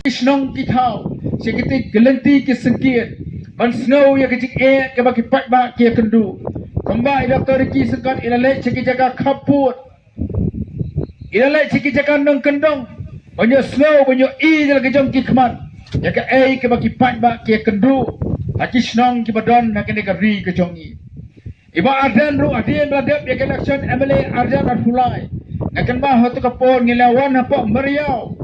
Kisnong kitau, sikiti gelenti kisengkir, ban snow ya kecik ke bagi pat ba kia kendu. Kembali Dr. Ricky sekat ilalek ciki jaga kaput. Ilalek ciki jaga nong kendong. Banyak snow, banyak dalam kejong ki keman. Ya ke ke bagi pat ba kia kendu. Haki snong ki badon nak kena ri kejongi. Iba Ardan ru adian beladap ya ke election MLA Ardan Arfulai. Nak bah hotu kapon ngilawan apa Mariau.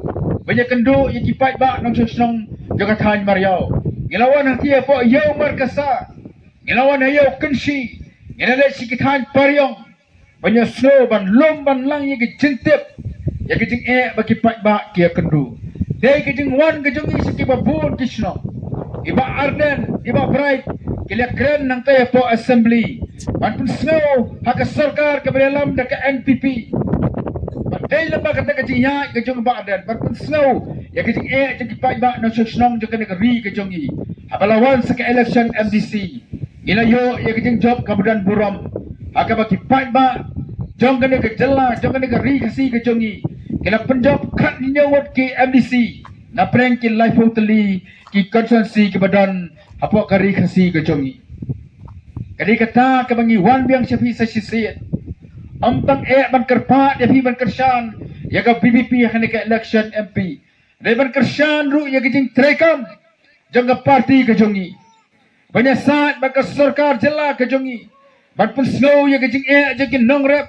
Banyak kendu ya ki pat ba nong snong jaga tan Mariau. Ngilawan hati apa yau markasa. Ngilawan yau kensi. Ngilawan si kitan pariong. Banyak snow ban lom ban lang ya ke jentip. Ya ke jeng bagi pat ba kia kendu. Dai ke jeng wan ke jeng si ki babun kisno. Iba Arden, iba Bright, kiliak keren nang tayo po assembly. Manpun snow, haka sarkar ke dalam dak NPP. Padahal lembah kata kecinya ke jong ba Arden. Manpun snow, ya ke jeng jeng kipai ba no sosnong jeng kena ri ke jongi. Abalawan sa election MDC. Ilayo ya ke jeng job kabudan buram. Haka ba kipai ba jong kena ke jela, jong kena ke ri kasi ke jongi. Kila penjob kat ninyawat ke MDC. Na prank ki life totally ki konsensi ki badan apa kari kasi ke jongi. Kadi kata ke bangi wan biang syafi sa sisiat. Ampang ban kerpa dia pi ban kersan ya ka BBP han ke election MP. Dai ban kersan ru ya ke jing trekam jangga parti ke jongi. Banyak saat ban sarkar jela ke jongi. Ban pun snow ya ke jing jeng nong rep.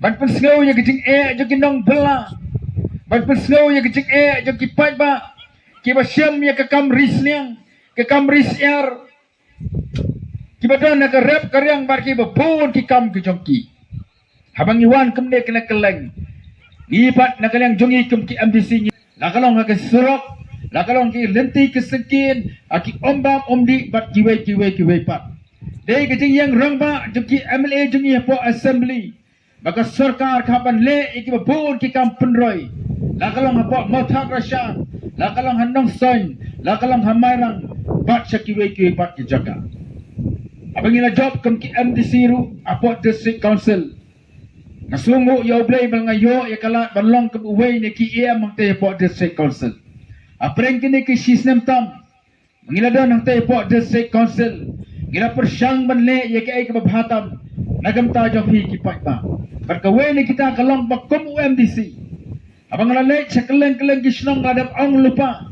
Ban pun snow ya ke jing jeng nong bela. Ban pun snow ya ke jing jeng kipat ba. Kiba syam ya ke kam risniang, ke kam risyar. Kiba dan nak rep karyang bar kiba pun ki kam ke jongki. Habang iwan kemde kena keleng. Lipat nak kalyang jongi kem ki MDC ni. Lakalong ke surok, lakalong ki lenti ke sekin, aki ombam omdi bat kiwe pat. Dei ke jing yang rang ba jongki MLA jongi po assembly. Maka sarkar kapan le kiba pun ki kam penroi. Lakalong apa mothak rasyan. Lakalang handong soin, lakalang hamairang, bat sa kiwe bat kijaga. Abang ina job kem ki MDC ru, apa district council. Nasungu ya oblay ngayo ya kala balong kem uway ni ki iya mang tayo po district council. Apreng kini ki sisnem tam, mangilado ng tayo po district council. Gila persyang banle ya ki ay kababhatam, nagam tayo hi ki pat ba. Pagkaway ni kita kalong bakom MDC. Abang lalai sa keleng-keleng kisnong ngadap ang lupa.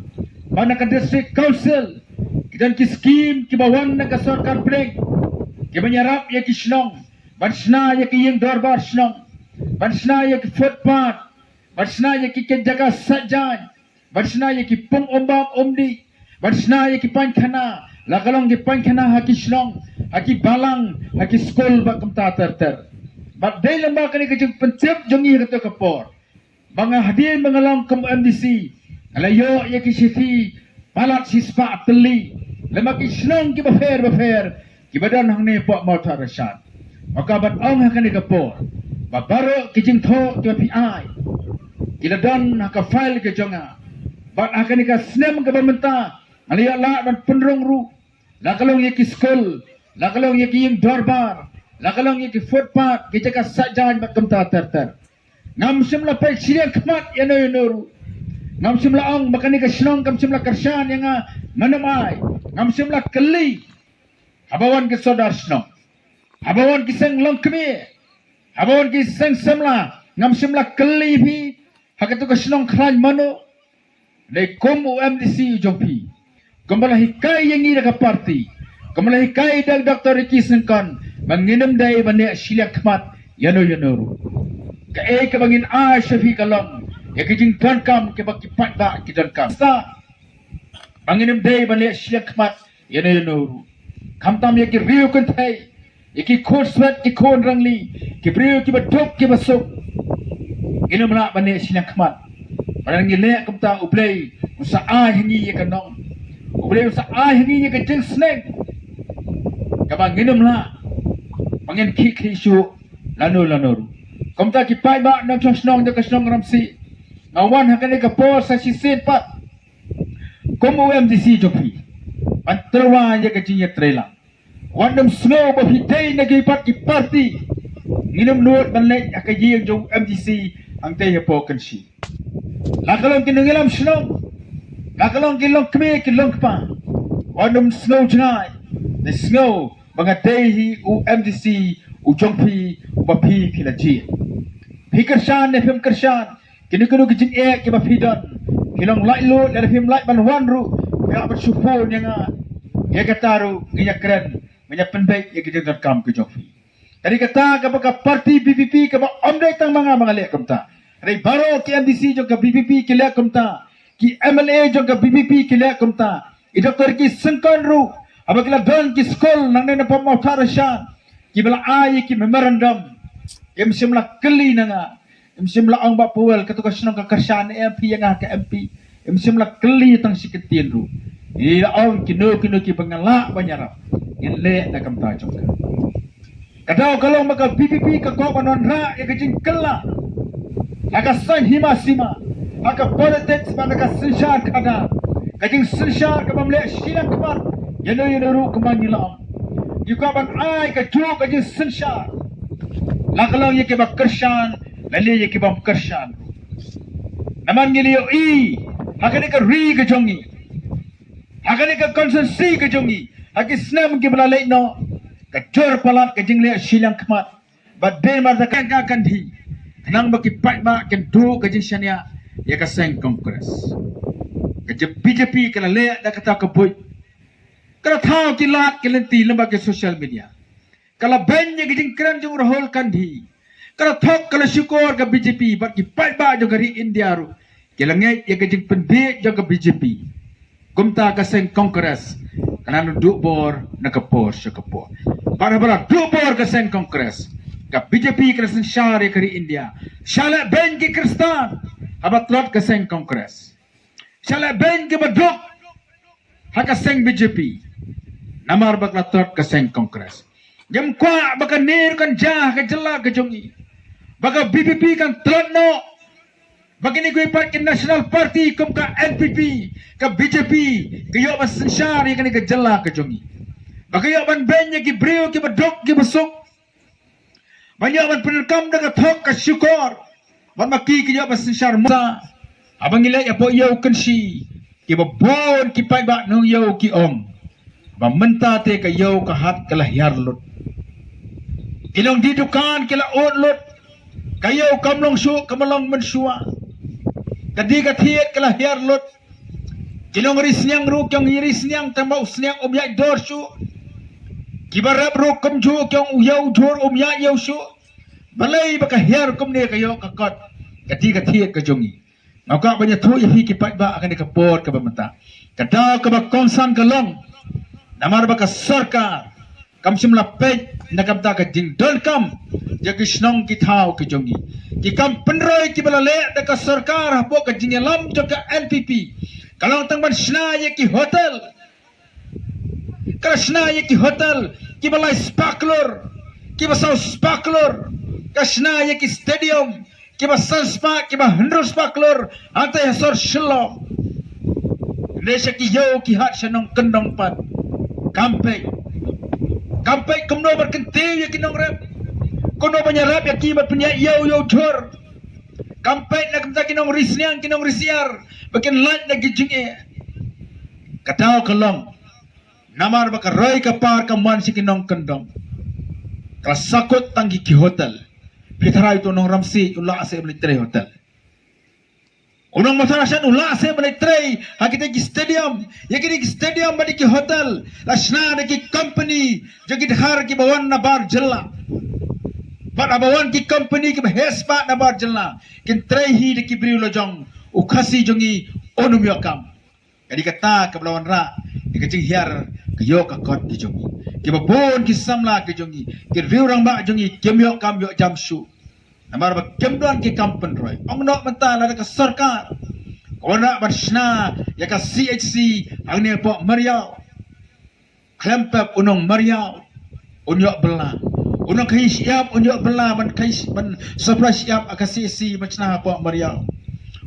Mana ka district council. Kidan ki scheme kibawan na ka sarkar break. Kibanyarap ya kisnong. Bansna ya ki yung dorbar snong. Bansna ya ki footpath. Bansna ya ki kenjaga sajan. Bansna ya ki pung ombam omdi. Bansna ya ki pankana. Lakalong ki pankana haki snong. Haki balang. Haki skol bakam tater-ter. Bat day lamba ka ni kajong pentip jongi kato kapor. Mga hadir mengalang ke MDC. Alayo ya ki siti palat sispa teli. Lama ki snong ki bafer. Ki badan hang ne po mau tarasyan. Maka bat ong hakan ni kapor. Babaro ki jing tho ki PI. Kila dan haka file ke jonga. Bat hakan ni ka snem ke bamenta. Alayo la ban penrong ru. Lakalong ya ki skol. Lakalong ya ki yung dorbar. Lakalong ya ki footpath. Ki jaga sajan bakam tater-ter. Ngam simla pek siriang kemat ya no ru. Ngam simla ong makani ka snong kam simla karsyan yang manamay. Ngam simla keli. Habawan ki sodar snong. Habawan ki sang long kemi. Habawan ki sang simla. Ngam simla keli pi. Hakatu ka snong kran mano. Dai kom UMDC jompi. Kembala hikai yang ira ka parti. Kembala hikai dag Dr. Ricky Sengkan. Manginam dai bani siriang kemat ya no ru. Ke bangin syafi kalong ya kijing dankam ke baki pat ba ki dankam sa banginim day balik siak mat ya no kamtam ya ki riu kan thai ya ki khot swat ki khon rangli ki riu ki badok ki basuk ino mala balik siak mat parang ni le kamta ublay usa hingi ya kanong ublay usa hingi ya ka jing snake kabanginim la pangin ki krisu lano Kamta ki pai ba nang snong de kasnong ramsi. Ngawan hakan ni kapor sa sisin pat. Komo MDC jopi. Antrawan ya kajinya trailer. Wandam snow ba hitay nagipat ki party. Nginam nuot banlay akajiyang jong MDC ang tayo po kansi. Lakalong kinangilam snong. Lakalong kilong kami kilong pa. Wanum snow tonight. The snow bangadehi u MDC u jongpi u bapi kilaji. Pikershan ne film kershan. Kini kunu kijing kiba pidon. Kilong light lo dari film light ban wanru. Ya bersyukur yang ya kataru nginya keren. Nginya pendek ya kita rekam ke jongpi. Tadi kata kapag parti BBP kapag omday tang mga lek kumta. Dari baro ki MDC jong ka BBP ki lek kumta. Ki MLA jong ka BBP ki lek kumta. I doktor ki sengkan ru. Apabila don ki skol nang nena pemautarasyan. Ki bala ay ki memorandum. Ki msimla keli nanga. Msimla ang bapuel katukas nang kakarsan MP yang ka MP. Msimla keli tang siketin ru. Ila ang kino ki bangala banyarap. Yan le na kumta jong ka. Kadao kalau maka BBP ka ko panon ra ya kajing kala. Aka san hima sima. Aka politics pada ka sensyar kada. Kajing sensyar ka mamle silang kapan. Yano ru kemanyilam. Yuka ban ai ka jo kajing sensyar. Lakalau ye ke bakershan, lali ye ke bakershan. Naman ngiliyo i. Hakani ka ri ka jongi. Hakani ka konsensi ka jongi. Haki snam ke belalai no. Kajor palat kajing le silang kemat. Badai marta kanga kandi. Nang baki pat ba ken do kajing syania ya ka seng kongres. Kajing BJP kala le da kata keboy. Kala thau kilat kelenti lembaga sosial media. Kala benye kajing kran jung rahol kandi. Kala thok kala syukur ka BJP baki pat ba jung dari India ru. Kala ngai ya kajing pendek jung ka BJP. Gumta ka seng kongres. Kana duduk bor nakapor syakapor. Para duduk bor ka seng kongres. Ka BJP kristen syari kari India. Syala ben ki Kristan. Abat lot ka seng kongres. Syala ben ki baduk. Haka seng BJP. Namar bakla tot ka seng kongres. Jam kwa baka nir kan jah ka jela ka jongi. Baka BJP kan tot no. Bagini gue part ke National Party kum ka NPP ka BJP kayo mas syari kani ka jela ka jongi. Bagayo ban benya ki brio ki badok ki besok. Banyak ban penerkam daga thok ka syukur. Ban maki kayo mas syar musa. Abang ila ya po yo kensi ki babon ki pai ba no yo ki om. Ba menta te kayo ka hat kala hiar lut. Ilong di dukan kila on lut. Kayo kamlong su kamalong mensua. Kadi kathiet kala hiar lut. Kilong risnyang ru kyong risnyang tambau snyang omyak dorsu. Kibarap ru kamju kyong uyaw jor omyak yaw su. Balay baka hiar kum ne kayo kakot. Kadi kathiet kajongi. Maka banyak tu yahi kipat ba akan dikapor ka bamata. Kada ka ba konsan kalong. Namar baka sarkar. Kam simla pej nakamta ka jing don kam. Jagi snong kitau kajongi. Ki kam penroy ki balale deka sarkar hapo ka jingelam joka NPP. Kalau tang ban sna ye ki hotel. Kasna ye ki hotel ki balai sparkler. Ki basau sparkler. Kasna ye ki stadium. Ki basal spa ki ba hendro sparkler. Ante hasor shelo. Nesha ki yo ki hat shanong kendong pat. Kampai. Kampai kumno berkentiu ye ki nong rep. Kono banyarap ya kibat punya yo jor. Kampai nak kita kinong risniang kinong risiar. Bagian lat na gijing Katao kalong. Namar baka roy kapar kaman si kinong kendong. Kasakot tanggi ki hotel. Pitara itu nong ramsi ula ase belitre hotel. Unang masarasan ula ase belitre. Hakita ki stadium. Ya kini ki stadium badi ki hotel. Lasna na ki company. Jagit har ki bawan na bar jela. Bat abawan ki company ki hespa na bar jela. Kin trehi de ki briu lojong. Ukasi jongi onum yokam. Jadi kata kebelawan ra. Di kecing hiar kayo kakot ki jongi. Ki babon ki samla ki jongi. Ki riu rang ba jongi kem yokam yok jamsu. Namar ba kem doan ki kampen roy. Ong nok mentala da ka sarkar. Kona barsna ya ka CHC ang ne po Mariau. Klempep unong Mariau. Unyok bela. Unong kai siap unyok bela ban kai ban supply siap aka CHC macna po Mariau.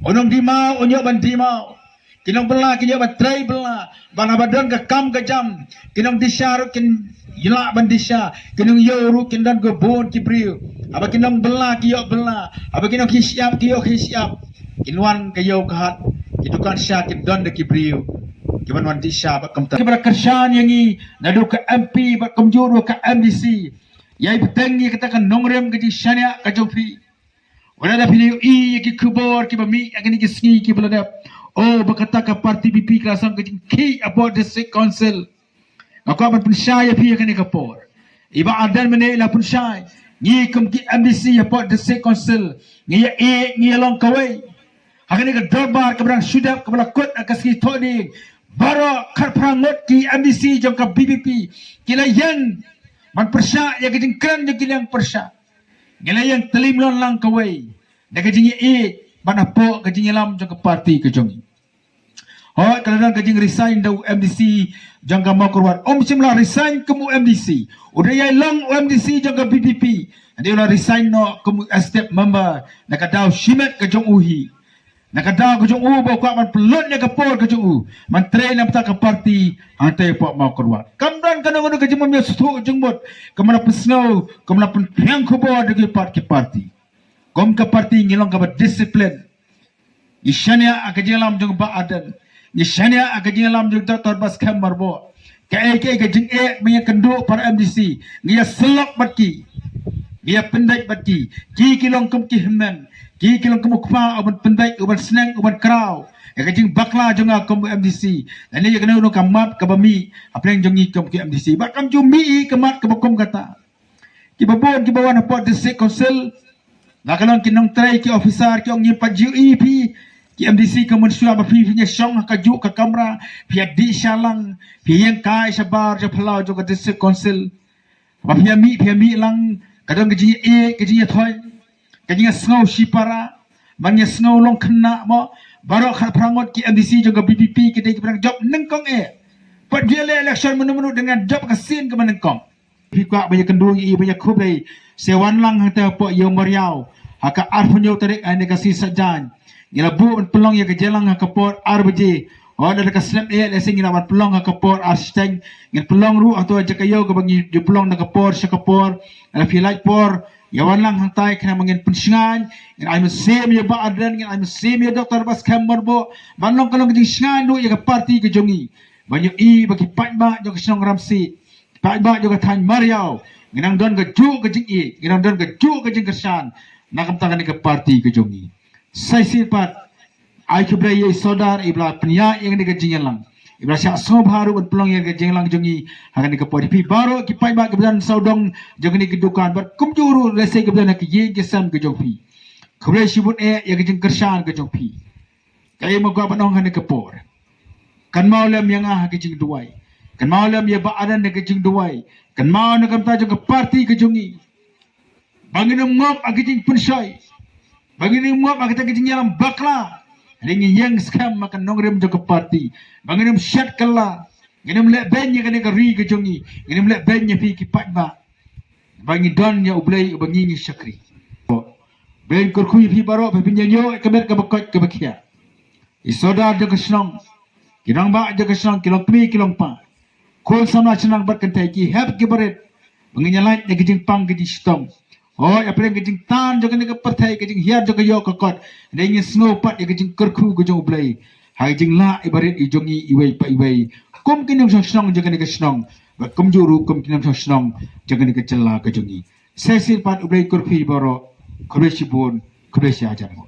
Unong dimau unyok ban dimau. Kinong bela kinyo ban tray bela. Ban abadon ka kam ka jam. Kinong disyaru kin yila ban disya. Kinong yoru kin dan go bon ki briu. Aba kinong bela kiyo bela. Aba kinong kisiap kiyo kisiap. Kinwan kayo kahat. Itu kan syakit don de kibriu. Kiban wan di syabak kamta. Kibra kersan yang i nadu ke MP bat kamjuru ke MDC. Yai betengi katakan nongrem ke syania ke jofi. Wala da pili i ki kubor ki bami agani ki ski ki belada. Oh berkata ke parti BP kelasang ke ki about the district council. Aku akan pensyai pi agani kapor. Iba adan mene la pensyai. Ngi kum ki MDC about the district council. Ngi long kawai. Agani ke darbar ke berang sudap ke belah kot akaski todi. Baro karprangot ki MDC jong ka BBP. Kila yang man persya ya kejing kran je kila yang persya. Gila yang telimlon lang kawai. Da kejing ban apo kejing lam jong ka parti kejong. Ho kalau kejing resign da MDC jong ka makurwat. Om simla resign kemu MDC. Udah ya lang MDC jong ka BBP. Andi ulah resign no kemu step member. Da ka daw shimet kejong uhi. Nakadaw kejong bawa kuat man pelon nya kapor kejong man train nam ta ka parti antai pok mau kurwat kamdan kanong ono kejong memia sutu kejong bot kamana pesnau kamana penang khobor de parti kom ka parti ngilong ka disiplin ishania akajeng jong ba adan ishania akajeng lam jong ta torbas kham marbo ka kejeng menya kendu para MDC ngia selok batki dia pendai bati ki kilong kum ki himen ki kilong kum ukpa oban pendai oban senang oban kraw ya kajing bakla jonga kum MDC dan ni kena uno kamat ka bami apa yang jongi kum ki MDC bak kam jumi kamat ka bakom kata ki babon ki bawan apa district council la kalong kinong try ki officer ki ong nyipat GEP ki MDC kamun suya ba pi nya song ka ju ka kamera pi di shalang pi yang kai sabar je phalau jo ka district council ba pi mi lang kadang kejing thoi kejing snow shipara mangnya snow long kena mo barok khat prangot ki MDC juga BPP kita ki perang job nengkong pat dia election menu dengan job kasin ke menengkong pikwa banyak kendung banyak kubai sewan lang hata po yo meriau haka arpunyo tarik ane kasih sajan ngila bu pelong ya kejelang kapor RBJ oh ada keslep lesing ngila pelong kapor arsteng ngil pelong ru atau aja kayo ke bagi di pelong kapor syakapor ala filai por yawan lang hantai kena mangin pensingan ngil I'm same ya ba adran ngil I'm same ya doktor bas kamar bo banlong kalong ke singan do ya ke parti ke jongi banyak bagi patba jo ke sinong ramsi patba jo ke tan mariau nginang don ke ju ke jing nginang don ke ju ke jing kesan nakam tangan ke parti ke jongi sai sipat ai kubra ye sodar ibla penya yang diga jinglang ibla sya so baru pelong yang jinglang jongi hagan ke podi pi baro ki pai ba kebedan saudong jongi ke dukan bar kumjuru lese kebedan ke ye ke sam ke jongpi kubra sibut yang jing kersan ke jongpi kay mo gwa banong han ke por kan maulam yang ke jing duai kan maulam ya ba adan ke jing duai kan mau na kam ta ke parti ke jongi bangin ngop ke jing pensai bangin ngop ke jing yalam bakla Ringi yang skam makan nongrem jo ke parti. Banginum syat kala. Nginum lek benye kene ke ri ke jongi. Nginum lek benye pi ki patba. Bangi don nya ublei bangi ni syakri. Ben kurkui pi baro pi pinyanyo kemer ke bakot ke bakia. Isoda jo ke snong. Kinang ba jo ke snong kilong pi kilong pa. Kol sama senang berkentai ki heb ki baret. Banginya lain ya kijing pang ki stong. Oh, apa yang kejing tan juga ni kepertai kejing hiar juga yo kekot. Dengan snow pat ya kejing kerku kejong ublai. Hai jing la ibarat ijongi iwai pa iwai. Kum kinam snong juga ni kesnong. Kum juru kum kinam snong juga ni kecela kejongi. Sesil pat ublai kurfi baro kuresi bun kuresi ajar mo.